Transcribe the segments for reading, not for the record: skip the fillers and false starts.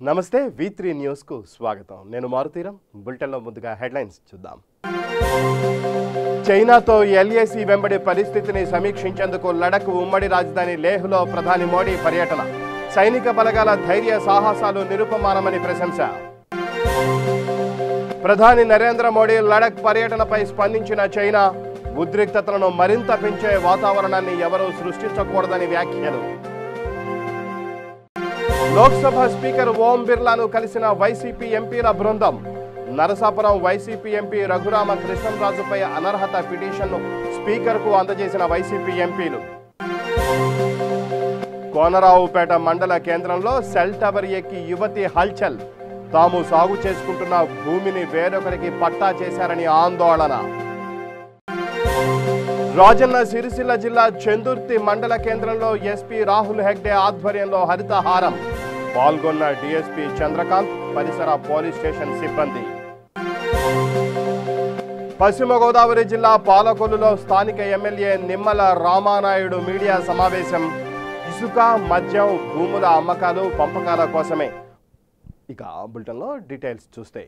నమస్తే V3 news కు స్వాగతం. నేను మారుతీరం. బులెటిన్లో ముందుగా హెడ్లైన్స్ చూద్దాం. చైనాతో LAC వెంబడి పరిస్థితిని సమీక్షించేందుకు లడఖ్ ఉమ్మడి రాజధాని లేహ్లో ప్రధాని మోడీ పర్యటన. సైనిక బలగాల ధైర్య సాహసాలు నిరుపమానమని ప్రశంస. ప్రధాని నరేంద్ర మోడీ లడఖ్ పర్యటనపై స్పందించిన చైనా ఉద్రిక్తతలను మరింత పెంచే వాతావరణాన్ని ఎవరూ సృష్టించకూడదని వ్యాఖ్యలు. లోక్సభ స్పీకర్ ఓం బిర్లాను కలిసిన వైసీపీ ఎంపీల బృందం. నరసాపురం వైసీపీ ఎంపీ రఘురామ కృష్ణంరాజుపై అనర్హత పిటిషన్ను స్పీకర్కు అందజేసిన వైసీపీ ఎంపీలు. కోనరావుపేట మండల కేంద్రంలో సెల్ టవర్ ఎక్కి యువతి హల్చల్. తాము సాగు చేసుకుంటున్న భూమిని వేరొకరికి పట్టా చేశారని ఆందోళన. రాజన్న సిరిసిల్ల జిల్లా చెందుర్తి మండల కేంద్రంలో ఎస్పీ రాహుల్ హెగ్డే ఆధ్వర్యంలో హరితహారం. పాల్గొన్న డీఎస్పీ చంద్రకాంత్, పరిసర పోలీస్ స్టేషన్ సిబ్బంది. పశ్చిమ గోదావరి జిల్లా పాలకొల్లులో స్థానిక ఎమ్మెల్యే నిమ్మల రామానాయుడు మీడియా సమావేశం. ఇసుక, మద్యం, భూముల అమ్మకాలు, పంపకాల కోసమే. ఇక బులెటిన్లో డీటెయిల్స్ చూస్తే,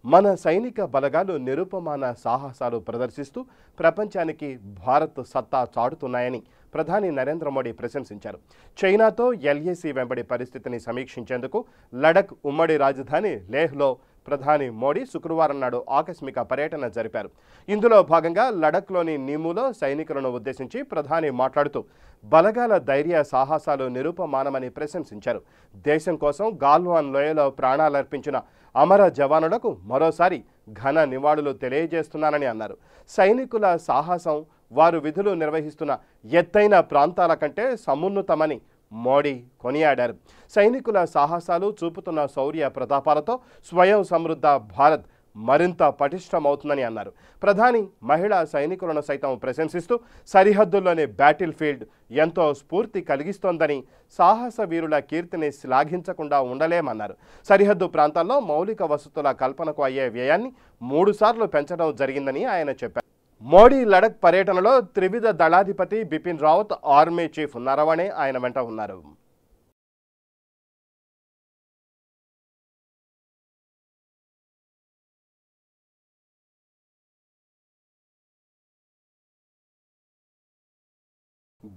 మన సైనిక బలగాలు నిరుపమాన సాహసాలు ప్రదర్శిస్తూ ప్రపంచానికి భారత్ సత్తా చాటుతున్నాయని ప్రధాని నరేంద్ర మోడీ ప్రశంసించారు. చైనాతో LAC వెంబడి పరిస్థితిని సమీక్షించేందుకు లడఖ్ ఉమ్మడి రాజధాని లేహ్లో ప్రధాని మోడీ శుక్రవారం నాడు ఆకస్మిక పర్యటన జరిపారు. ఇందులో భాగంగా లడఖ్లోని నీములో సైనికులను ఉద్దేశించి ప్రధాని మాట్లాడుతూ బలగాల ధైర్య సాహసాలు నిరుపమానమని ప్రశంసించారు. దేశం కోసం గాల్వాన్ లోయలో ప్రాణాలర్పించిన అమర జవానులకు మరోసారి ఘన నివాళులు తెలియజేస్తున్నానని అన్నారు. సైనికుల సాహసం వారు విధులు నిర్వహిస్తున్న ఎత్తైన ప్రాంతాల కంటే సమున్నతమని మోడీ కొనియాడారు. సైనికుల సాహసాలు చూపుతున్న శౌర్య ప్రతాపాలతో స్వయం సమృద్ధ భారత్ మరింత పటిష్టమవుతుందని అన్నారు. ప్రధాని మహిళా సైనికులను సైతం ప్రశంసిస్తూ సరిహద్దుల్లోని బ్యాటిల్ ఫీల్డ్ ఎంతో స్ఫూర్తి కలిగిస్తోందని, సాహస వీరుల కీర్తిని శ్లాఘించకుండా ఉండలేమన్నారు. సరిహద్దు ప్రాంతాల్లో మౌలిక వసతుల కల్పనకు అయ్యే వ్యయాన్ని 3 సార్లు పెంచడం జరిగిందని ఆయన చెప్పారు. మోడీ లడఖ్ పర్యటనలో త్రివిధ దళాధిపతి బిపిన్ రావత్, ఆర్మీ చీఫ్ నరవణే ఆయన వెంట ఉన్నారు.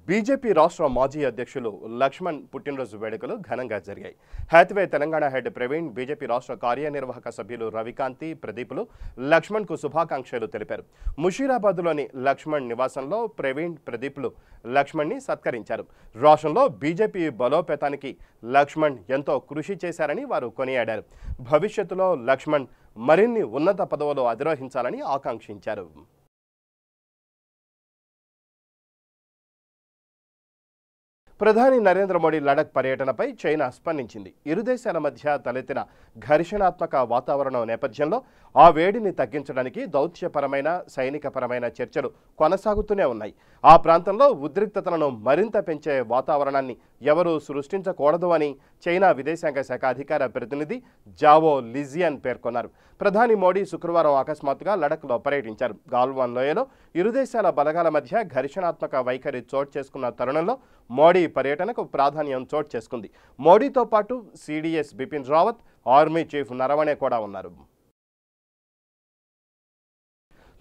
బీజేపీ రాష్ట్ర మాజీ అధ్యక్షులు లక్ష్మణ్ పుట్టినరోజు వేడుకలు ఘనంగా జరిగాయి. హ్యాత్వే తెలంగాణ హెడ్ ప్రవీణ్, బీజేపీ రాష్ట్ర కార్యనిర్వాహక సభ్యులు రవికాంతి, ప్రదీపులు లక్ష్మణ్కు శుభాకాంక్షలు తెలిపారు. ముషీరాబాద్లోని లక్ష్మణ్ నివాసంలో ప్రవీణ్, ప్రదీపులు లక్ష్మణ్ని సత్కరించారు. రాష్ట్రంలో బీజేపీ బలోపేతానికి లక్ష్మణ్ ఎంతో కృషి చేశారని వారు కొనియాడారు. భవిష్యత్తులో లక్ష్మణ్ మరిన్ని ఉన్నత పదవులు అధిరోహించాలని ఆకాంక్షించారు. ప్రధాని నరేంద్ర మోడీ లడఖ్ పర్యటనపై చైనా స్పందించింది. ఇరు దేశాల మధ్య తలెత్తిన ఘర్షణాత్మక వాతావరణం నేపథ్యంలో ఆ వేడిని తగ్గించడానికి దౌత్యపరమైన, సైనికపరమైన చర్చలు కొనసాగుతూనే ఉన్నాయి. ఆ ప్రాంతంలో ఉద్రిక్తతలను మరింత పెంచే వాతావరణాన్ని ఎవరూ సృష్టించకూడదు అని చైనా విదేశాంగ శాఖ అధికార ప్రతినిధి జావో లిజియన్ పేర్కొన్నారు. ప్రధాని మోడీ శుక్రవారం అకస్మాత్తుగా లడఖ్లో పర్యటించారు. గాల్వాన్ లోయలో ఇరు దేశాల బలగాల మధ్య ఘర్షణాత్మక వైఖరి చోటు చేసుకున్న తరుణంలో మోడీ పర్యటనకు ప్రాధాన్యం చోటు చేసుకుంది. మోడీతో పాటు CDS Bipin Rawat, army chief Naravane కూడా ఉన్నారు.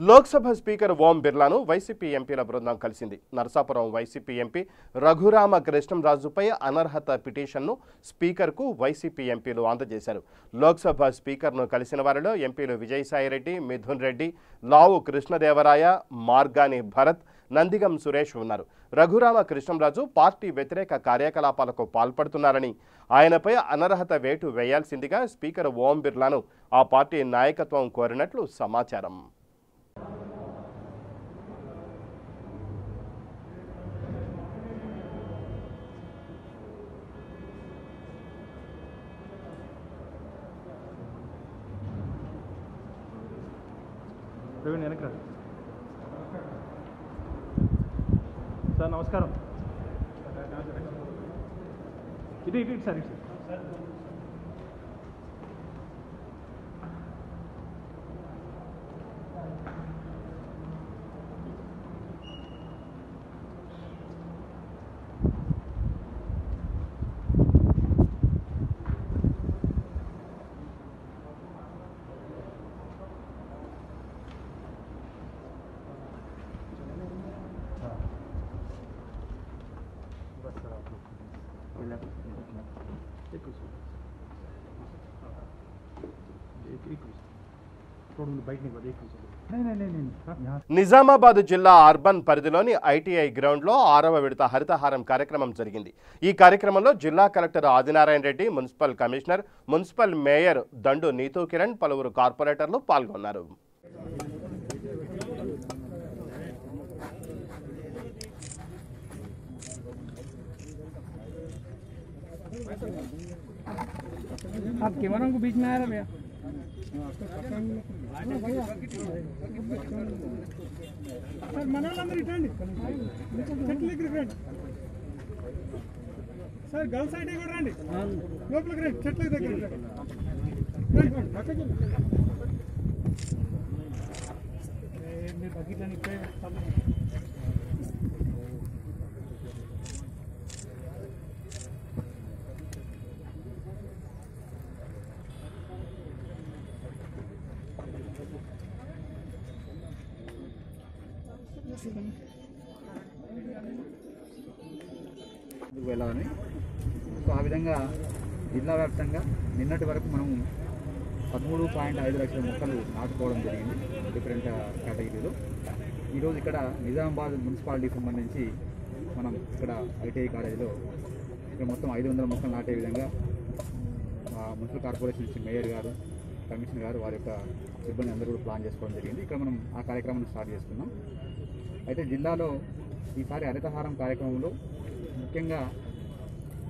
లోక్సభ స్పీకర్ ఓం బిర్లాను వైసీపీ ఎంపీల బృందం కలిసింది. నరసాపురం వైసీపీ ఎంపీ రఘురామ కృష్ణంరాజుపై అనర్హత పిటిషన్ను స్పీకర్కు వైసీపీ ఎంపీలు అందజేశారు. లోక్సభ స్పీకర్ను కలిసిన వారిలో ఎంపీలు విజయసాయిరెడ్డి, మిథున్ రెడ్డి, లావు కృష్ణదేవరాయ, మార్గాని భరత్, నందిగం సురేష్ ఉన్నారు. రఘురామ కృష్ణంరాజు పార్టీ వ్యతిరేక కార్యకలాపాలకు పాల్పడుతున్నారని, ఆయనపై అనర్హత వేటు వేయాల్సిందిగా స్పీకర్ ఓం బిర్లాను ఆ పార్టీ నాయకత్వం కోరినట్లు సమాచారం. సార్ నమస్కారం. ఇది సార్ నిజామాబాద్ జిల్లా అర్బన్ పరిధిలోని ఐటీఐ గ్రౌండ్లో 6వ విడత హరితహారం కార్యక్రమం జరిగింది. ఈ కార్యక్రమంలో జిల్లా collector Adinarayana Reddy, municipal commissioner, municipal mayor దండు నీతూ కిరణ్, పలువురు కార్పొరేటర్లు పాల్గొన్నారు. आप कैमरा को बीच में आ रहा भैया सर मनाలందరూ ఇటండి చెట్లకి రండి సార్ గర్ల్ సైడ్ కూడా రండి లోపలికి రండి చెట్ల దగ్గర రండి పక్కకి మీరు బకెట్లని ఇప్పే వెళ్ళాలని. సో ఆ విధంగా జిల్లా వ్యాప్తంగా నిన్నటి వరకు మనం 13.5 లక్షల మొక్కలు నాటుకోవడం జరిగింది డిఫరెంట్ కేటగిరీలో. ఈరోజు ఇక్కడ నిజామాబాద్ మున్సిపాలిటీకి సంబంధించి మనం ఇక్కడ ఐటీఐ కాలేజీలో ఇక్కడ మొత్తం 500 మొక్కలు నాటే విధంగా మున్సిపల్ కార్పొరేషన్ నుంచి మేయర్ గారు, కమిషనర్ గారు వారి యొక్క సిబ్బంది అందరూ కూడా ప్లాన్ చేసుకోవడం జరిగింది. ఇక్కడ మనం ఆ కార్యక్రమాన్ని స్టార్ట్ చేసుకున్నాం. అయితే జిల్లాలో ఈసారి హరితహారం కార్యక్రమంలో ముఖ్యంగా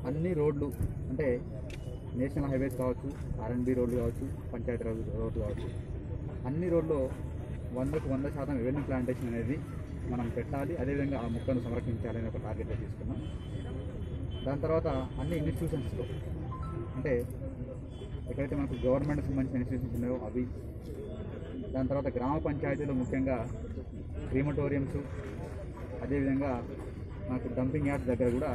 అన్ని రోడ్లు అంటే నేషనల్ హైవేస్ కావచ్చు, R&B రోడ్లు కావచ్చు, పంచాయతీ రోడ్లు కావచ్చు, అన్ని రోడ్లో 100% రెవెన్యూ ప్లాంటేషన్ అనేది మనం పెట్టాలి. అదేవిధంగా ఆ మొక్కను సంరక్షించాలని ఒక టార్గెట్గా తీసుకున్నాం. దాని తర్వాత అన్ని ఇన్స్టిట్యూషన్స్లో అంటే ఎక్కడైతే మనకు గవర్నమెంట్కి సంబంధించిన ఇన్స్టిట్యూషన్స్ ఉన్నాయో అవి, దాని తర్వాత గ్రామ పంచాయతీలో ముఖ్యంగా క్రీమటోరియంస్, అదేవిధంగా మనకు డంపింగ్ యార్డ్స్ దగ్గర కూడా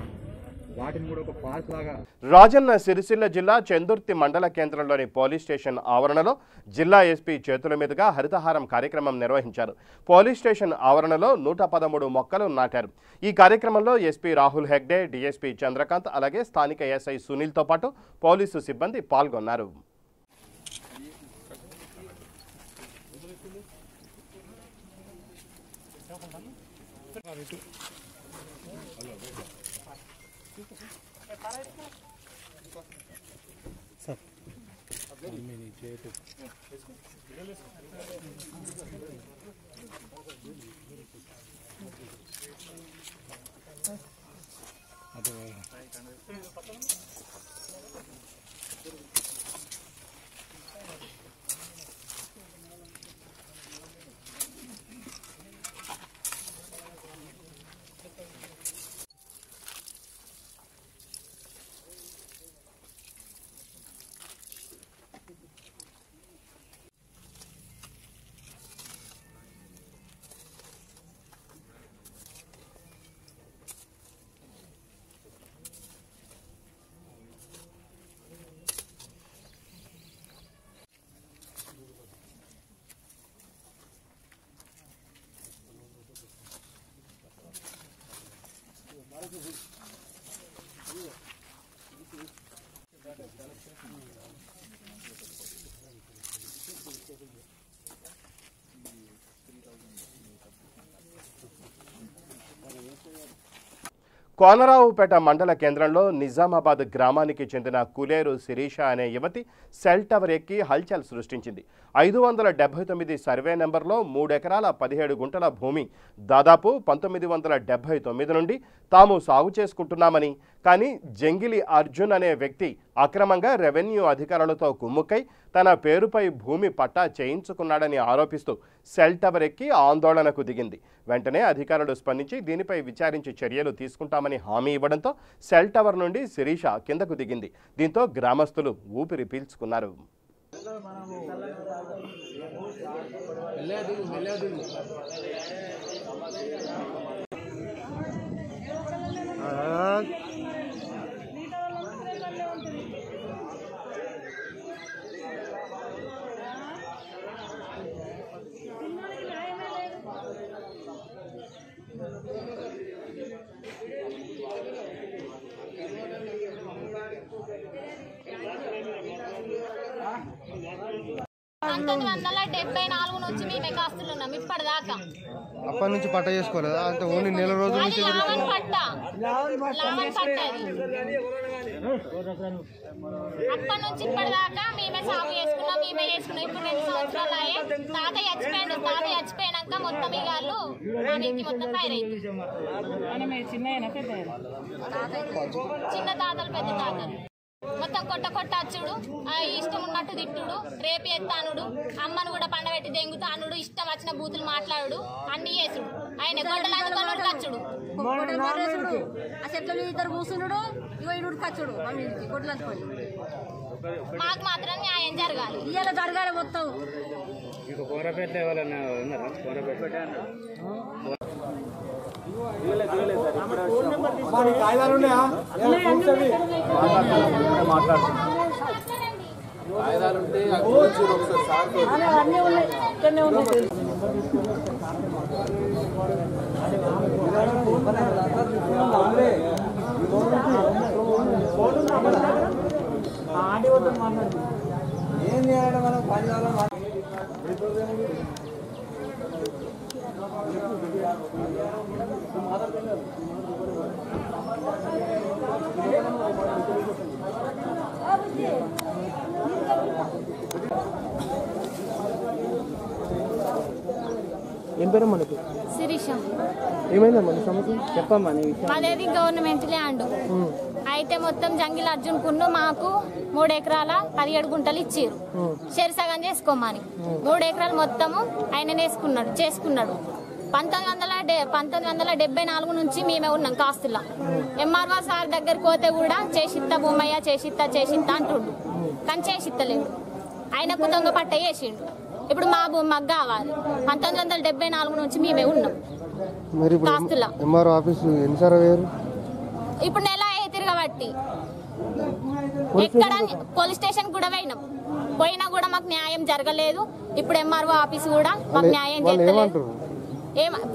వాటిని కూడా ఒక పార్క్ లాగా. రాజన్న సిరిసిల్ల జిల్లా చందుర్తి మండల కేంద్రంలోని పోలీస్ స్టేషన్ ఆవరణలో జిల్లా ఎస్పీ చేతుల మీదుగా హరితహారం కార్యక్రమం నిర్వహించారు. పోలీస్ స్టేషన్ ఆవరణలో 113 మొక్కలు నాటారు. ఈ కార్యక్రమంలో ఎస్పీ రాహుల్ హెగ్డే, డీఎస్పీ చంద్రకాంత్, అలాగే స్థానిక ఎస్ఐ సునీల్తో పాటు పోలీసు సిబ్బంది పాల్గొన్నారు. కోనరావుపేట మండల కేంద్రంలో నిజామాబాద్ గ్రామానికి చెందిన కులేరు శిరీష అనే యువతి సెల్ టవర్ ఎక్కి హల్చల్ సృష్టించింది. 579 సర్వే నెంబర్లో 3 ఎకరాల 17 గుంటల భూమి దాదాపు 1979 నుండి తాము సాగు చేసుకుంటున్నామని, కానీ జంగిలి అర్జున్ అనే వ్యక్తి అక్రమంగా రెవెన్యూ అధికారులతో కుమ్ముక్కై తన పేరుపై భూమి పట్టా చేయించుకున్నాడని ఆరోపిస్తూ సెల్ టవర్ ఎక్కి ఆందోళనకు దిగింది. వెంటనే అధికారులు స్పందించి దీనిపై విచారించి చర్యలు తీసుకుంటామని హామీ ఇవ్వడంతో సెల్ టవర్ నుండి శిరీష కిందకు దిగింది. దీంతో గ్రామస్తులు ఊపిరి పీల్చుకున్నారు. 1974 నుంచి మేమే కాస్తులు ఉన్నాం ఇప్పటిదాకా. అప్పటి నుంచి పట్ట చేసుకోలేదా? అంటే ఓన్లీ నెల రోజుల నుంచి లావన్ పట్ట అప్పటి నుంచి ఇప్పటిదాకా మేమే సాగు చేసుకున్నాం, మేమే చేసుకున్నాం. ఇప్పుడు 2 సంవత్సరాలు అయ్యే తాత చచ్చిపోయాడు. తాత చచ్చిపోయాక మొత్తం ఈ వాళ్ళు మొత్తం పైరైంది. చిన్న తాతలు పెద్ద తాతలు మొత్తం కొట్ట అచ్చుడు, ఇష్టం ఉన్నట్టు తిట్టుడు, రేపు ఎత్తానుడు, అమ్మను కూడా పండబెట్టి దెంగుతానుడు, ఇష్టం వచ్చిన బూతులు మాట్లాడు, అన్ని చేసుడు. ఆయన గొడ్డలు అందుకొని కచ్చుడు, ఇద్దరు కూర్చున్నాడు, కచ్చుడు గొడ్డలు అందుకొని. మాకు మాత్రం న్యాయం జరగాలి, ఇవాళ జరగాలి మొత్తం. కాయిదాలు ఉన్నాయా? ఏం చేయాలి మనం కాయిదాలు? ఏం పేరు మనకి? శిరీష. ఏమైందమ్మా నీ సమస్య చెప్పమ్మా. మాదేది గవర్నమెంట్ ల్యాండ్ అయితే మొత్తం జంగిల్ అర్జున్ కున్ను మాకు 3 ఎకరాల 17 గుంటలు ఇచ్చారు షేర్ సగం చేసుకోమని. 3 ఎకరాలు మొత్తము ఆయన చేసుకున్నాడు. 1974 నుంచి మేమే ఉన్నాం కాస్తులా. ఎంఆర్ఓ సార్ దగ్గరికి పోతే కూడా చేసిత్తా భూమయ్య చేసిత్తా అంటుండు, కానీ చేసిత్తలేడు. ఆయనకు దొంగ పట్ట వేసిండు. ఇప్పుడు మా భూమి మాకు కావాలి. 1974 నుంచి మేమే ఉన్నాం కాస్తులా. ఎంఆర్ఓ ఆఫీస్ ఎన్నిసార్లు వేరు? ఇప్పుడు నెల తిరగబట్టి ఎక్కడ పోలీస్ స్టేషన్ కూడా పోయినా కూడా మాకు న్యాయం జరగలేదు. ఇప్పుడు ఎంఆర్ఓ ఆఫీస్ కూడా మాకు న్యాయం చేయలేదు.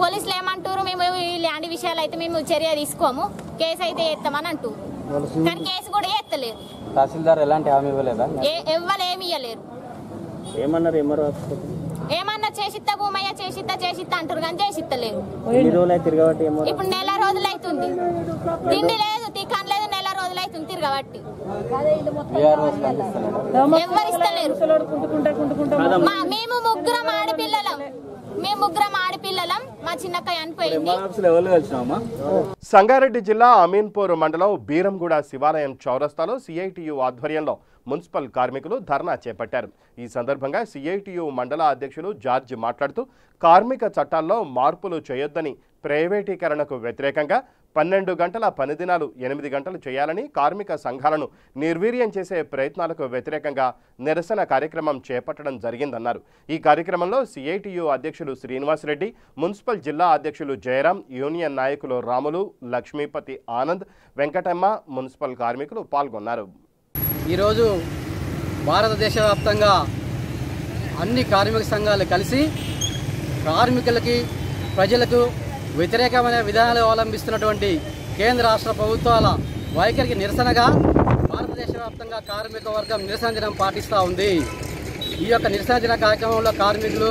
పోలీసులు ఏమంటారు, మేము ఈ ల్యాండ్ విషయాలు అయితే మేము చర్య తీసుకోము, కేసు అయితే ఎత్తామని అంటారు, కానీ కేసు కూడా ఎత్తలేరు. తహసీల్దార్ ఎలాంటి హామీ ఇవ్వలేదా? ఎవ్వరు ఏమి ఇవ్వలేరు. ఏమన్నారు ఎంఆర్ఓ? ఏమన్నా చేసిత్తా భూమయ్య చేసిత్తా అంటారు, కానీ చేసిత్తలేరు. ఇప్పుడు నెల రోజులు అవుతుంది, తిండి లేదు, టికాన్ లేదు, నెల రోజులు అవుతుంది తిరగబట్టి. ఎవరు ఇస్తలేరు. మేము ముగ్గురం ఆడపిల్లలం. మా చిన్నక్క చనిపోయింది. సంగారెడ్డి జిల్లా అమీన్పూర్ మండలం బీరంగూడ శివాలయం చౌరస్తాలో సిఐటియు ఆధ్వర్యంలో మున్సిపల్ కార్మికులు ధర్నా చేపట్టారు. ఈ సందర్భంగా సిఐటియు మండల అధ్యక్షులు జార్జ్ మాట్లాడుతూ కార్మిక చట్టాల్లో మార్పులు చేయొద్దని, ప్రైవేటీకరణకు వ్యతిరేకంగా 12 గంటల పని దినాలు 8 గంటలు చేయాలని, కార్మిక సంఘాలను నిర్వీర్యం చేసే ప్రయత్నాలకు వ్యతిరేకంగా నిరసన కార్యక్రమం చేపట్టడం జరిగిందన్నారు. ఈ కార్యక్రమంలో సిఐటియు అధ్యక్షులు శ్రీనివాసరెడ్డి, మున్సిపల్ జిల్లా అధ్యక్షులు జయరాం, యూనియన్ నాయకులు రాములు, లక్ష్మీపతి ఆనంద్, వెంకటమ్మ, మున్సిపల్ కార్మికులు పాల్గొన్నారు. ఈరోజు భారతదేశ వ్యాప్తంగా అన్ని కార్మిక సంఘాలు కలిసి కార్మికులకి, ప్రజలకు వ్యతిరేకమైన విధానాలు అవలంబిస్తున్నటువంటి కేంద్ర రాష్ట్ర ప్రభుత్వాల వైఖరికి నిరసనగా భారతదేశ వ్యాప్తంగా కార్మిక వర్గం నిరసన దినం పాటిస్తూ ఉంది. ఈ యొక్క నిరసన దిన కార్యక్రమంలో కార్మికులు,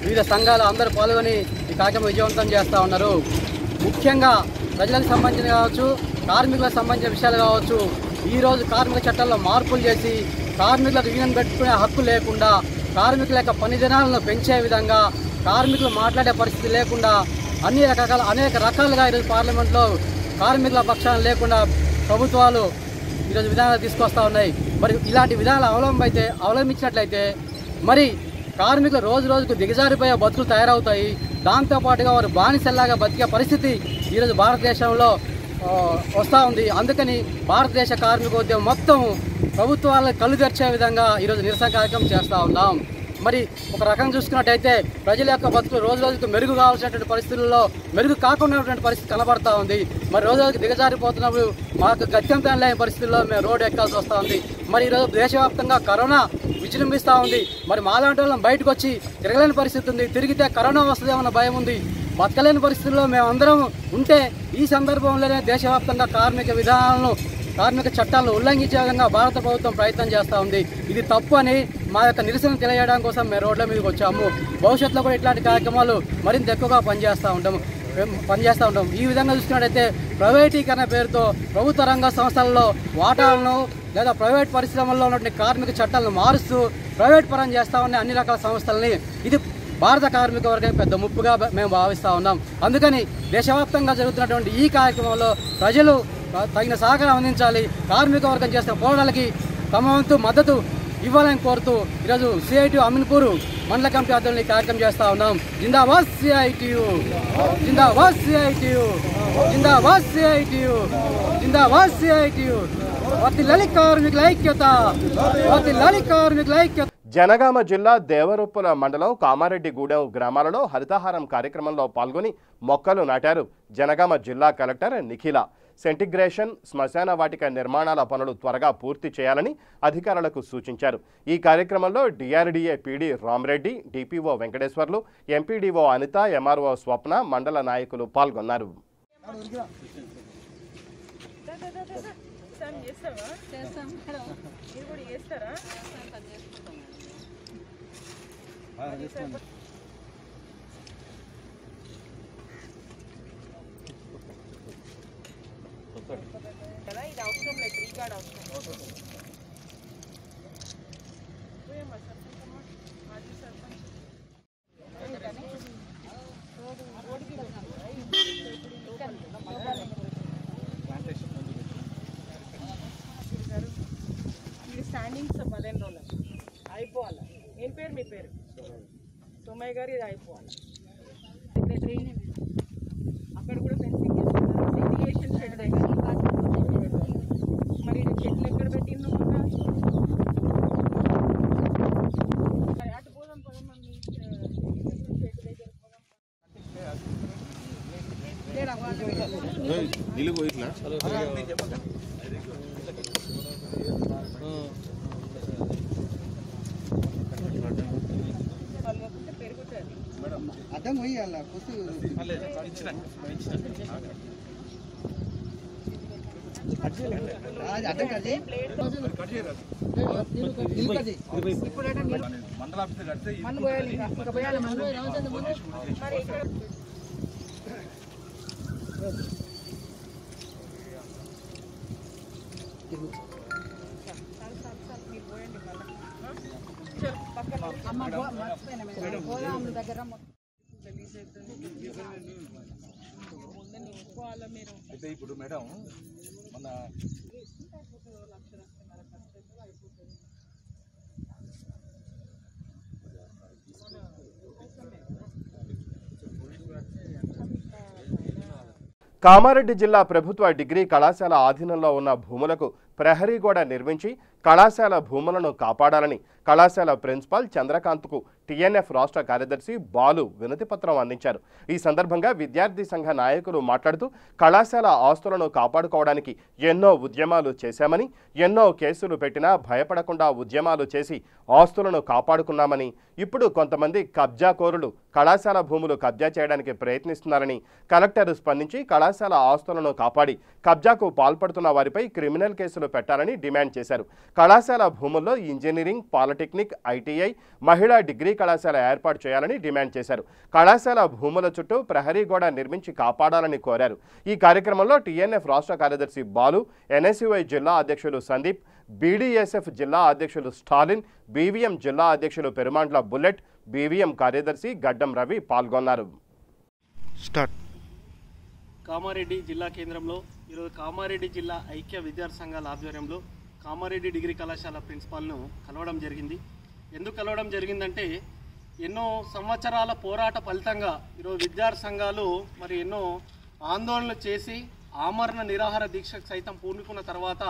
వివిధ సంఘాలు అందరూ పాల్గొని ఈ కార్యక్రమం విజయవంతం చేస్తూ ఉన్నారు. ముఖ్యంగా ప్రజలకు సంబంధించిన కావచ్చు, కార్మికులకు సంబంధించిన విషయాలు కావచ్చు, ఈరోజు కార్మిక చట్టాల్లో మార్పులు చేసి కార్మికులకు యూనియన్ పెట్టుకునే హక్కు లేకుండా, కార్మికుల యొక్క పని దినాలను పెంచే విధంగా, కార్మికులు మాట్లాడే పరిస్థితి లేకుండా అనేక రకాలుగా ఈరోజు పార్లమెంట్లో కార్మికుల పక్షాన లేకుండా ప్రభుత్వాలు ఈరోజు విధానాలు తీసుకొస్తూ ఉన్నాయి. మరి ఇలాంటి విధానాలు అవలంబించినట్లయితే మరి కార్మికులు రోజు రోజుకు దిగజారిపోయే బతుకులు తయారవుతాయి. దాంతోపాటుగా వారు బానిసల్లాగా బతికే పరిస్థితి ఈరోజు భారతదేశంలో వస్తూ ఉంది. అందుకని భారతదేశ కార్మికోద్యమం మొత్తం ప్రభుత్వాలను కళ్ళు తెరిచే విధంగా ఈరోజు నిరసన కార్యక్రమం చేస్తూ ఉన్నాం. మరి ఒక రకంగా చూసుకున్నట్టయితే ప్రజల యొక్క బతుకులు రోజు రోజుకు మెరుగు కావాల్సినటువంటి పరిస్థితుల్లో మెరుగు కాకుండా పరిస్థితి కనబడతా ఉంది. మరి రోజు రోజుకు దిగజారిపోతున్నప్పుడు మాకు గత్యంతరం లేని పరిస్థితుల్లో మేము రోడ్డు ఎక్కాల్సి వస్తూ ఉంది. మరి ఈరోజు దేశవ్యాప్తంగా కరోనా విజృంభిస్తూ ఉంది. మరి మాలాంటి వాళ్ళని బయటకు వచ్చి తిరగలేని పరిస్థితి ఉంది. తిరిగితే కరోనా వస్తుందేమన్న భయం ఉంది. బతకలేని పరిస్థితుల్లో మేమందరం ఉంటే ఈ సందర్భంలోనే దేశవ్యాప్తంగా కార్మిక విధానాలను, కార్మిక చట్టాలను ఉల్లంఘించే విధంగా భారత ప్రభుత్వం ప్రయత్నం చేస్తూ ఉంది. ఇది తప్పు అని మా యొక్క నిరసన తెలియజేయడం కోసం మేము రోడ్ల మీదకి వచ్చాము. భవిష్యత్తులో కూడా ఇట్లాంటి కార్యక్రమాలు మరింత ఎక్కువగా పనిచేస్తూ ఉంటాం. ఈ విధంగా చూసుకున్నట్టయితే ప్రైవేటీకరణ పేరుతో ప్రభుత్వ రంగ సంస్థలలో వాటాలను లేదా ప్రైవేట్ పరిశ్రమల్లో ఉన్నటువంటి కార్మిక చట్టాలను మారుస్తూ ప్రైవేట్ పరం చేస్తూ ఉన్న అన్ని రకాల సంస్థలని ఇది భారత కార్మిక వర్గానికి పెద్ద ముప్పుగా మేము భావిస్తూ ఉన్నాం. అందుకని దేశవ్యాప్తంగా జరుగుతున్నటువంటి ఈ కార్యక్రమంలో ప్రజలు తగిన సహకారం అందించాలి. కార్మిక వర్గం చేస్తున్న పోరాటాలకి తమ వంతు మద్దతు ఇవ్వాలని కోరుతూ ఈరోజు సిఐటియు అమీన్పూర్ మండల కమిటీ ఆధ్వర్యంలో కార్యక్రమం చేస్తూ ఉన్నాం. జిందాబాద్ సిఐటియు, జిందాబాద్ సిఐటియు, జిందాబాద్ సిఐటియు, జిందాబాద్ సిఐటియు. వర్ధిల్లాలి కార్మికుల ఐక్యత, వర్ధిల్లాలి కార్మికుల ఐక్యత. జనగామ జిల్లా దేవరొప్పుల మండలం కామారెడ్డిగూడెం గ్రామాలలో హరితహారం కార్యక్రమంలో పాల్గొని మొక్కలు నాటారు జనగామ జిల్లా కలెక్టర్ నిఖిల. సెంటిగ్రేషన్ శ్మశాన వాటిక నిర్మాణాల పనులు త్వరగా పూర్తి చేయాలని అధికారులకు సూచించారు. ఈ కార్యక్రమంలో DRDA PD Ramareddy, DPO Venkateswarlu, MPDO Anitha, MRO Swapna, మండల నాయకులు పాల్గొన్నారు. ఇది అవసరం లేదు, ఈ కార్డ్ అవసరం. ఇది స్టాండింగ్స్ 15 రోజులు అయిపోవాలి. ఏం పేరు మీ పేరు? సోమయ్య గారు. ఇది అయిపోవాలి. అక్కడ కూడా ఫెన్సింగ్ చేస్తున్నారు. ఇరిగేషన్ షెడ్ దగ్గర మరి చెట్లు ఎక్కడ పెట్టిందో అటు పోదాం పదమంది చెట్టు దగ్గర పోదాం. పెరుగుతుంది అడ్డం పోయాల అయితే ఇప్పుడు మేడం మన కామారెడ్డి జిల్లా ప్రభుత్వ డిగ్రీ కళాశాల ఆధీనంలో ఉన్న భూములకు ప్రహరీ గోడ నిర్మించి కళాశాల భూములను కాపాడాలని కళాశాల ప్రిన్సిపాల్ చంద్రకాంత్కు టీఎన్ఎఫ్ రాష్ట్ర కార్యదర్శి బాలు వినతిపత్రం అందించారు. ఈ సందర్భంగా విద్యార్థి సంఘ నాయకులు మాట్లాడుతూ కళాశాల ఆస్తులను కాపాడుకోవడానికి ఎన్నో ఉద్యమాలు చేశామని, ఎన్నో కేసులు పెట్టినా భయపడకుండా ఉద్యమాలు చేసి ఆస్తులను కాపాడుకున్నామని, ఇప్పుడు కొంతమంది కబ్జాకోరులు కళాశాల భూములు కబ్జా చేయడానికి ప్రయత్నిస్తున్నారని కలెక్టర్ స్పందించి కళాశాల ఆస్తులను కాపాడి కబ్జాకు పాల్పడుతున్న వారిపై క్రిమినల్ కేసులు పెట్టాలని డిమాండ్ చేశారు. కళాశాల భూముల్లో ఇంజనీరింగ్, పాలిటెక్నిక్, ఐటీఐ, మహిళా డిగ్రీ కళాశాల ఏర్పాటు చేయాలని డిమాండ్ చేశారు. కళాశాల భూముల చుట్టూ ప్రహరీ గోడ నిర్మించి కాపాడాలని కోరారు. ఈ కార్యక్రమంలో టీఎన్ఎఫ్ రాష్ట్ర కార్యదర్శి బాలు, ఎన్ఎస్యుఐ జిల్లా అధ్యక్షులు సందీప్, బీడీఎస్ఎఫ్ జిల్లా అధ్యక్షులు స్టాలిన్, బీవీఎం జిల్లా అధ్యక్షులు పెరుమాండ్ల బుల్లెట్, బీవీఎం కార్యదర్శి గడ్డం రవి పాల్గొన్నారు. కామారెడ్డి జిల్లా కేంద్రంలో ఈరోజు కామారెడ్డి జిల్లా ఐక్య విద్యార్థి సంఘాల ఆధ్వర్యంలో కామారెడ్డి డిగ్రీ కళాశాల ప్రిన్సిపాల్ను కలవడం జరిగింది. ఎందుకు కలవడం జరిగిందంటే ఎన్నో సంవత్సరాల పోరాట ఫలితంగా ఈరోజు విద్యార్థి సంఘాలు మరి ఎన్నో ఆందోళనలు చేసి ఆమరణ నిరాహార దీక్షకు సైతం పూనుకున్న తర్వాత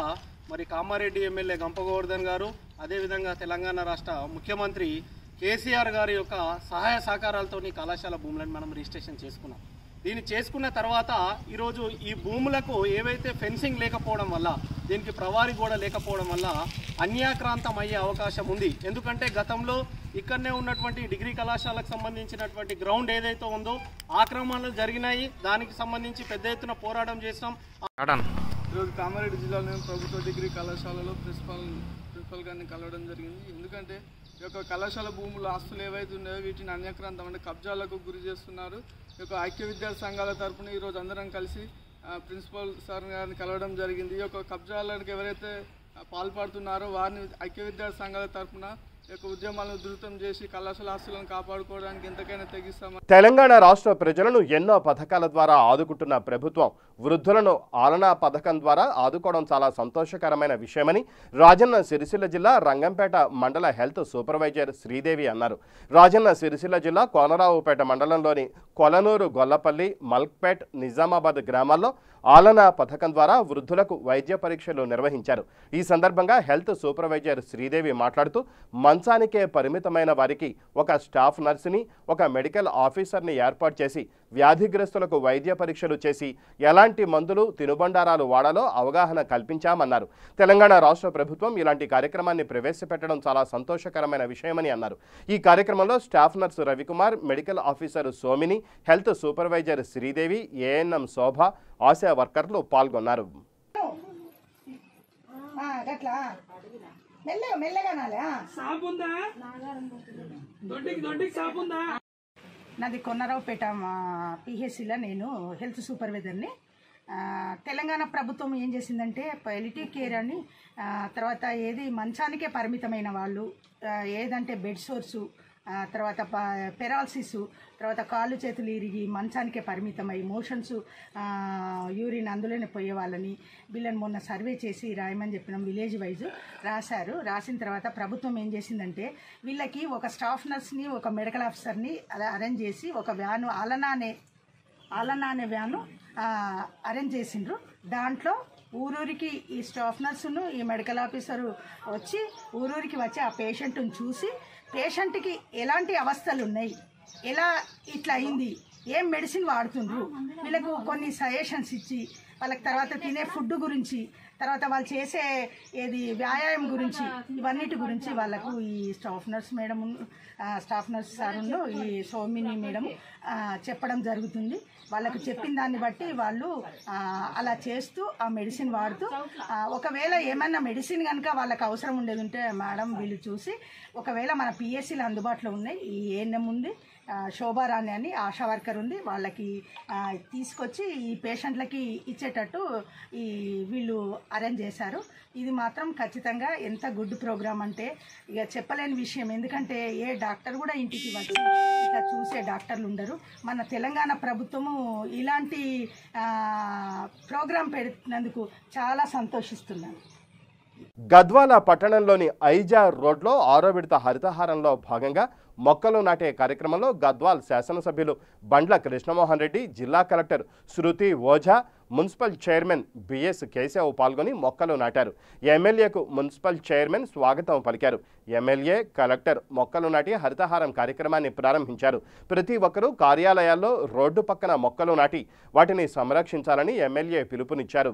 మరి కామారెడ్డి ఎమ్మెల్యే గంపగోవర్ధన్ గారు, అదేవిధంగా తెలంగాణ రాష్ట్ర ముఖ్యమంత్రి కేసీఆర్ గారి యొక్క సహాయ సహకారాలతో ఈ కళాశాల భూములను మనం రిజిస్ట్రేషన్ చేసుకున్నాం. దీన్ని చేసుకున్న తర్వాత ఈరోజు ఈ భూములకు ఏవైతే ఫెన్సింగ్ లేకపోవడం వల్ల, దీనికి ప్రవారీ గోడ లేకపోవడం వల్ల అన్యాక్రాంతం అయ్యే అవకాశం ఉంది. ఎందుకంటే గతంలో ఇక్కడనే ఉన్నటువంటి డిగ్రీ కళాశాలకు సంబంధించినటువంటి గ్రౌండ్ ఏదైతే ఉందో ఆక్రమణలు జరిగినాయి. దానికి సంబంధించి పెద్ద ఎత్తున పోరాటం చేసినాం. ఈరోజు కామారెడ్డి జిల్లాలోని ప్రభుత్వ డిగ్రీ కళాశాలలో ప్రిన్సిపల్ గారిని కలవడం జరిగింది. ఎందుకంటే ఈ యొక్క కళాశాల భూములు ఆస్తులు ఏవైతే ఉన్నాయో వీటిని అన్యక్రాంతం అంటే కబ్జాలకు గురి చేస్తున్నారు. ఈ యొక్క ఐక్య విద్యార్థి సంఘాల తరఫున ఈరోజు అందరం కలిసి ప్రిన్సిపల్ సార్ గారిని కలవడం జరిగింది. ఈ యొక్క కబ్జాలకు ఎవరైతే పాల్పడుతున్నారో వారిని ఐక్య విద్యార్థి సంఘాల తరఫున ఉద్యమాలను ఉధృతం చేసి కళాశాల ఆస్తులను కాపాడుకోవడానికి ఎంతకైనా తెగిస్తామని. తెలంగాణ రాష్ట్ర ప్రజలను ఎన్నో పథకాల ద్వారా ఆదుకుంటున్న ప్రభుత్వం వృద్ధులను ఆలనా పథకం ద్వారా ఆదుకోవడం చాలా సంతోషకరమైన విషయమని రాజన్న సిరిసిల్ల జిల్లా రంగంపేట మండల హెల్త్ సూపర్వైజర్ శ్రీదేవి అన్నారు. రాజన్న సిరిసిల్ల జిల్లా కోనరావుపేట మండలంలోని కొలనూరు, గొల్లపల్లి, మల్క్పేట్, నిజామాబాద్ గ్రామాల్లో ఆలనా పథకం ద్వారా వృద్ధులకు వైద్య పరీక్షలు నిర్వహించారు. ఈ సందర్భంగా హెల్త్ సూపర్వైజర్ శ్రీదేవి మాట్లాడుతూ మంచానికే పరిమితమైన వారికి ఒక స్టాఫ్ నర్సుని, ఒక మెడికల్ ఆఫీసర్ని ఏర్పాటు చేసి వ్యాధిగ్రస్తులకు వైద్య పరీక్షలు చేసి ఎలాంటి మందులు, తినుబండారాలు వాడాలో అవగాహన కల్పించామన్నారు. తెలంగాణ రాష్ట్ర ప్రభుత్వం ఇలాంటి కార్యక్రమాన్ని ప్రవేశపెట్టడం చాలా సంతోషకరమైన విషయమని అన్నారు. ఈ కార్యక్రమంలో staff nurse Ravikumar, medical officer Somini, health supervisor Sridevi, ANM Shobha, ASHA వర్కర్లు పాల్గొన్నారు. నాది కొన్నరావుపేట పిహెచ్సిలో నేను హెల్త్ సూపర్వైజర్ని. తెలంగాణ ప్రభుత్వం ఏం చేసిందంటే పాలియేటివ్ కేర్ అని, తర్వాత ఏది మంచానికే పరిమితమైన వాళ్ళు, ఏదంటే బెడ్ సోర్సు, తర్వాత పెరాలసిస్, తర్వాత కాళ్ళు చేతులు ఇరిగి మంచానికే పరిమితమై మోషన్స్, యూరిన్ అందులోనే పోయే వాళ్ళని వీళ్ళని మొన్న సర్వే చేసి రాయమని చెప్పినాం. విలేజ్ వైజ్ రాశారు. రాసిన తర్వాత ప్రభుత్వం ఏం చేసిందంటే వీళ్ళకి ఒక స్టాఫ్ నర్స్ని, ఒక మెడికల్ ఆఫీసర్ని అరేంజ్ చేసి ఒక వ్యాను ఆలనా అనే వ్యాను అరేంజ్ చేసిండ్రు. దాంట్లో ఊరూరికి ఈ స్టాఫ్ నర్సును, ఈ మెడికల్ ఆఫీసరు వచ్చి ఊరూరికి వచ్చి ఆ పేషెంట్ని చూసి పేషెంట్కి ఎలాంటి అవస్థలు ఉన్నాయి, ఎలా ఇట్లా అయింది, ఏం మెడిసిన్ వాడుతుండ్రు, వీళ్ళకు కొన్ని సజెషన్స్ ఇచ్చి వాళ్ళకి తర్వాత తినే ఫుడ్ గురించి, తర్వాత వాళ్ళు చేసే ఏది వ్యాయామం గురించి, ఇవన్నిటి గురించి వాళ్ళకు ఈ staff nurse madam, staff nurse సారును, ఈ సౌమిని మేడం చెప్పడం జరుగుతుంది. వాళ్ళకు చెప్పిన దాన్ని బట్టి వాళ్ళు అలా చేస్తూ ఆ మెడిసిన్ వాడుతూ, ఒకవేళ ఏమన్నా మెడిసిన్ కనుక వాళ్ళకి అవసరం ఉండేది ఉంటే మేడం వీళ్ళు చూసి, ఒకవేళ మన పిఎస్సీలు అందుబాటులో ఉన్నాయి, ఈ ఏఎన్ఎం ఉంది, శోభారాణి అని ఆశా వర్కర్ ఉంది, వాళ్ళకి తీసుకొచ్చి ఈ పేషెంట్లకి ఇచ్చేటట్టు ఈ వీళ్ళు అరేంజ్ చేశారు. ఇది మాత్రం ఖచ్చితంగా ఎంత గుడ్ ప్రోగ్రామ్ అంటే ఇక చెప్పలేని విషయం. ఎందుకంటే ఏ డాక్టర్ కూడా ఇంటికి వచ్చి ఇట్లా చూసే డాక్టర్లు ఉండరు. మన తెలంగాణ ప్రభుత్వము ఇలాంటి ప్రోగ్రాం పెట్టినందుకు చాలా సంతోషిస్తున్నాను. గద్వాల పట్టణంలోని ఐజా రోడ్లో 6వ విడత హరితహారంలో భాగంగా మొక్కలు నాటే కార్యక్రమంలో గద్వాల్ శాసనసభ్యులు బండ్ల కృష్ణమోహన్ రెడ్డి, జిల్లా collector Shruti Ojha, municipal chairman BS Keshav పాల్గొని మొక్కలు నాటారు. ఎమ్మెల్యేకు మున్సిపల్ చైర్మన్ స్వాగతం పలికారు. ఎమ్మెల్యే, కలెక్టర్ మొక్కలు నాటి హరితహారం కార్యక్రమాన్ని ప్రారంభించారు. ప్రతి ఒక్కరూ కార్యాలయాల్లో రోడ్డు పక్కన మొక్కలు నాటి వాటిని సంరక్షించాలని ఎమ్మెల్యే పిలుపునిచ్చారు.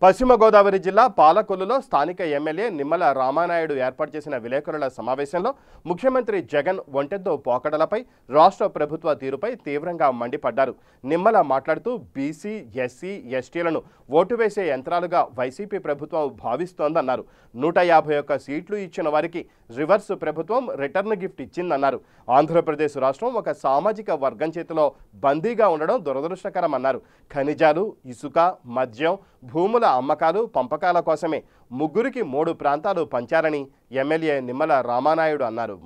పశ్చిమ గోదావరి జిల్లా పాలకొల్లులో స్థానిక ఎమ్మెల్యే నిమ్మల రామానాయుడు ఏర్పాటు చేసిన విలేకరుల సమావేశంలో ముఖ్యమంత్రి జగన్ ఒంటెద్దు పోకడలపై, రాష్ట్ర ప్రభుత్వ తీరుపై తీవ్రంగా మండిపడ్డారు. నిమ్మల మాట్లాడుతూ బీసీ, ఎస్సీ, ఎస్టీలను ఓటు వేసే యంత్రాలుగా వైసీపీ ప్రభుత్వం భావిస్తోందన్నారు. 151 సీట్లు ఇచ్చిన వారికి రివర్స్ ప్రభుత్వం రిటర్న్ గిఫ్ట్ ఇచ్చిందన్నారు. ఆంధ్రప్రదేశ్ రాష్ట్రం ఒక సామాజిక వర్గం చేతిలో బందీగా ఉండడం దురదృష్టకరమన్నారు. ఖనిజాలు, ఇసుక, మద్యం, భూముల అమ్మకాలు, పంపకాల కోసమే 3కి 3 ప్రాంతాలు పంచారని ఎమ్మెల్యే నిమ్మల రామానాయుడు అన్నారు.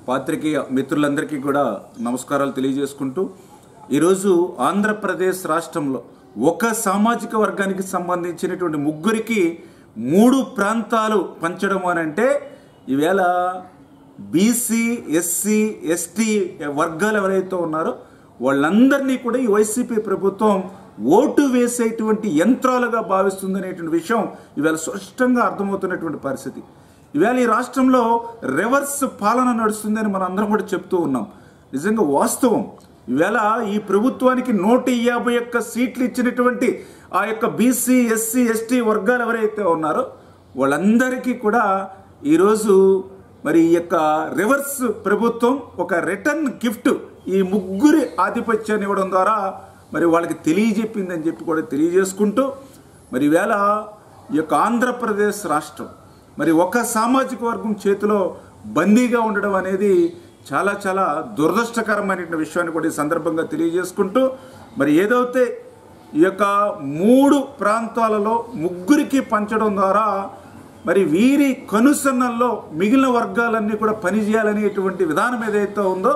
పాత్రికేయ మిత్రులందరికీ కూడా నమస్కారాలు తెలియజేసుకుంటూ ఈరోజు ఆంధ్రప్రదేశ్ రాష్ట్రంలో ఒక సామాజిక వర్గానికి సంబంధించినటువంటి ముగ్గురికి 3 ప్రాంతాలు పంచడం అని అంటే ఈవేళ బీసీ ఎస్సీ ఎస్టీ వర్గాలు ఎవరైతే ఉన్నారో వాళ్ళందరినీ కూడా ఈ వైసీపీ ప్రభుత్వం ఓటు వేసేటువంటి యంత్రాలుగా భావిస్తుందనేటువంటి విషయం ఈవేళ స్పష్టంగా అర్థమవుతున్నటువంటి పరిస్థితి. ఈవేళ ఈ రాష్ట్రంలో రివర్స్ పాలన నడుస్తుందని మనం అందరం కూడా చెప్తూ ఉన్నాం. నిజంగా వాస్తవం. ఈవేళ ఈ ప్రభుత్వానికి 151 సీట్లు ఇచ్చినటువంటి ఆ యొక్క బీసీ ఎస్సీ ఎస్టీ వర్గాలు ఎవరైతే ఉన్నారో వాళ్ళందరికీ కూడా ఈరోజు మరి ఈ యొక్క రివర్స్ ప్రభుత్వం ఒక రిటర్న్ గిఫ్ట్ ఈ ముగ్గురి ఆధిపత్యాన్ని ఇవ్వడం ద్వారా మరి వాళ్ళకి తెలియజెప్పిందని చెప్పి కూడా తెలియజేసుకుంటూ మరి ఈవేళ ఈ యొక్క ఆంధ్రప్రదేశ్ రాష్ట్రం మరి ఒక సామాజిక వర్గం చేతిలో బందీగా ఉండడం అనేది చాలా చాలా దురదృష్టకరమైన విషయాన్ని కూడా ఈ సందర్భంగా తెలియజేసుకుంటూ మరి ఏదైతే ఈ యొక్క 3 ప్రాంతాలలో ముగ్గురికి పంచడం ద్వారా మరి వీరి కనుసన్నల్లో మిగిలిన వర్గాలన్నీ కూడా పనిచేయాలనేటువంటి విధానం ఏదైతే ఉందో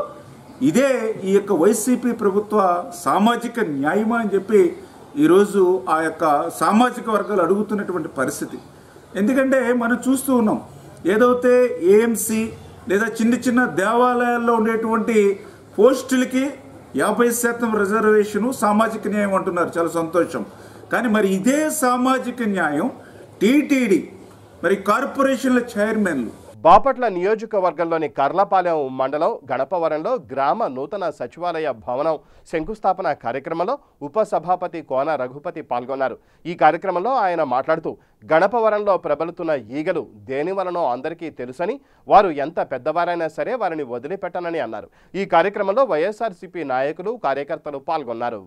ఇదే ఈ యొక్క వైసీపీ ప్రభుత్వ సామాజిక న్యాయమా అని చెప్పి ఈరోజు ఆ యొక్క సామాజిక వర్గాలు అడుగుతున్నటువంటి పరిస్థితి. ఎందుకంటే మనం చూస్తూ ఉన్నాం ఏదైతే ఏఎంసీ లేదా చిన్న చిన్న దేవాలయాల్లో ఉండేటువంటి పోస్టులకి 50% రిజర్వేషను సామాజిక న్యాయం అంటున్నారు, చాలా సంతోషం. కానీ మరి ఇదే సామాజిక న్యాయం టీటీడీ మరి కార్పొరేషన్ల చైర్మన్లు బాపట్ల నియోజకవర్గంలోని కర్లపాలెం మండలం గణపవరంలో గ్రామ నూతన సచివాలయ భవనం శంకుస్థాపన కార్యక్రమంలో ఉపసభాపతి కోన రఘుపతి పాల్గొన్నారు. ఈ కార్యక్రమంలో ఆయన మాట్లాడుతూ గణపవరంలో ప్రబలుతున్న ఈగలు దేనివలనో అందరికీ తెలుసని, వారు ఎంత పెద్దవారైనా సరే వారిని వదిలిపెట్టనని అన్నారు. ఈ కార్యక్రమంలో వైఎస్ఆర్సీపీ నాయకులు కార్యకర్తలు పాల్గొన్నారు.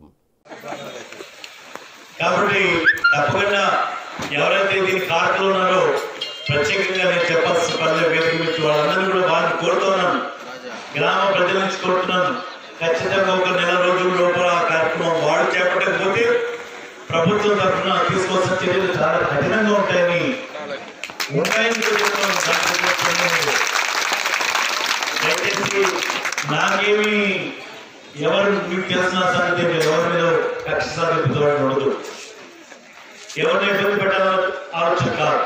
ప్రత్యేకంగా నేను చెప్పాల్సిన పనులు వేదిక నుంచి వాళ్ళందరూ కూడా వారిని కోరుతున్నాను, గ్రామ ప్రజల నుంచి కోరుతున్నాను. ఖచ్చితంగా ఒక నెల రోజుల లోపల ఆ కార్యక్రమం వాడు చేపట్టకపోతే ప్రభుత్వం తరఫున తీసుకోవాల్సిన చర్యలు చాలా కఠినంగా ఉంటాయని దయచేసి నాకేమి ఎవరు మీకు తెలిసిన సంగతి ఎవరి మీద కక్ష సాధించడం ఉండదు, ఎవరిని ఇబ్బంది పెట్టాలని ఆలోచన కాదు.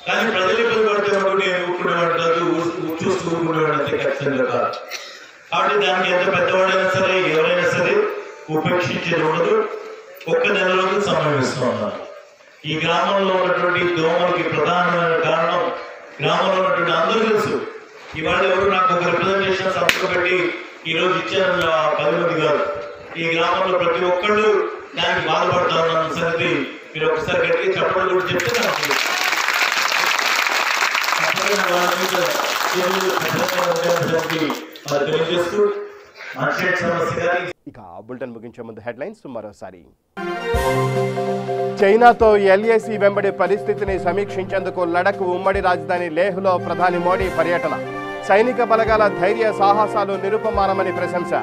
కానీ ప్రజలు ఇబ్బంది పడితే వాడు నేను ఊరుకునేవాడు కాదు, చూస్తూ ఊరుకునేవాడు అంతే ఖచ్చితంగా కాదు. కాబట్టి దానికి ఎంత పెద్దవాడైనా సరే ఎవరైనా సరే ఉపేక్షించేది ఉండదు. ఒక్క నెల రోజులు సమయం ఇస్తూ ఉన్నారు. ఈ గ్రామంలో ఉన్నటువంటి దోమలకి ప్రధానమైన కారణం గ్రామంలో ఉన్నటువంటి అందరూ తెలుసు. ఇవాళ ఎవరు నాకు ఒక రిప్రజెంటేషన్ సంతకం పెట్టి ఈరోజు ఇచ్చారు 10 మంది కాదు. ఈ గ్రామంలో ప్రతి ఒక్కళ్ళు దానికి బాధపడతా ఉన్న సంగతి మీరు ఒకసారి గట్టిగా చెప్పడం కూడా చెప్తే నాకు ఇక బులెటిన్ ముగించే ముందు హెడ్లైన్స్ మరోసారి. చైనాతో ఎల్ఏసీ వెంబడి పరిస్థితిని సమీక్షించేందుకు లడఖ్ ఉమ్మడి రాజధాని లేహ్లో ప్రధాని మోడీ పర్యటన. సైనిక బలగాల ధైర్య సాహసాలు నిరుపమానమని ప్రశంస.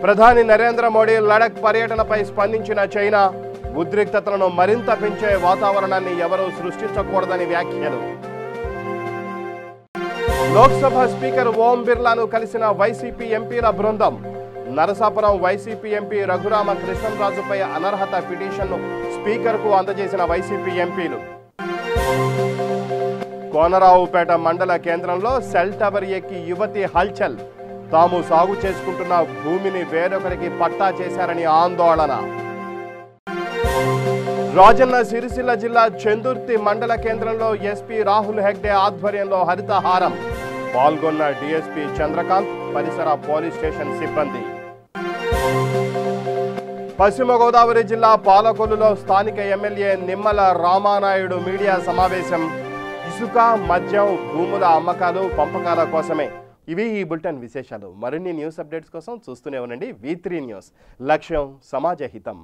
ప్రధాని నరేంద్ర మోడీ లడఖ్ పర్యటనపై స్పందించిన చైనా, ఉద్రిక్తతలను మరింత పెంచే వాతావరణాన్ని ఎవరూ సృష్టించకూడదని వ్యాఖ్యలు. లోక్సభ స్పీకర్ ఓం బిర్లాను కలిసిన వైసీపీ ఎంపీల బృందం. నరసాపురం వైసీపీ ఎంపీ రఘురామ కృష్ణంరాజుపై అనర్హత పిటిషన్ను స్పీకర్కు అందజేసిన వైసీపీ ఎంపీలు. కోనరావుపేట మండల కేంద్రంలో సెల్ టవర్ ఎక్కి యువతి హల్చల్. తాము సాగు చేసుకుంటున్న భూమిని వేరొకరికి పట్టా చేశారని ఆందోళన. రాజన్న సిరిసిల్ల జిల్లా చందుర్తి మండల కేంద్రంలో ఎస్పీ రాహుల్ హెగ్డే ఆధ్వర్యంలో హరితహారం. పాల్గొన్న డీఎస్పీ చంద్రకాంత్, పరిసర పోలీస్ స్టేషన్ సిబ్బంది. పశ్చిమ గోదావరి జిల్లా పాలకొల్లులో స్థానిక ఎమ్మెల్యే నిమ్మల రామానాయుడు మీడియా సమావేశం. ఇసుక, మద్యం, భూముల అమ్మకాలు, పంపకాల కోసమే. ఇవి ఈ బులెటిన్ విశేషాలు. మరిన్ని న్యూస్ అప్డేట్స్ కోసం చూస్తూనే ఉండండి V3 న్యూస్. లక్ష్యం సమాజ హితం.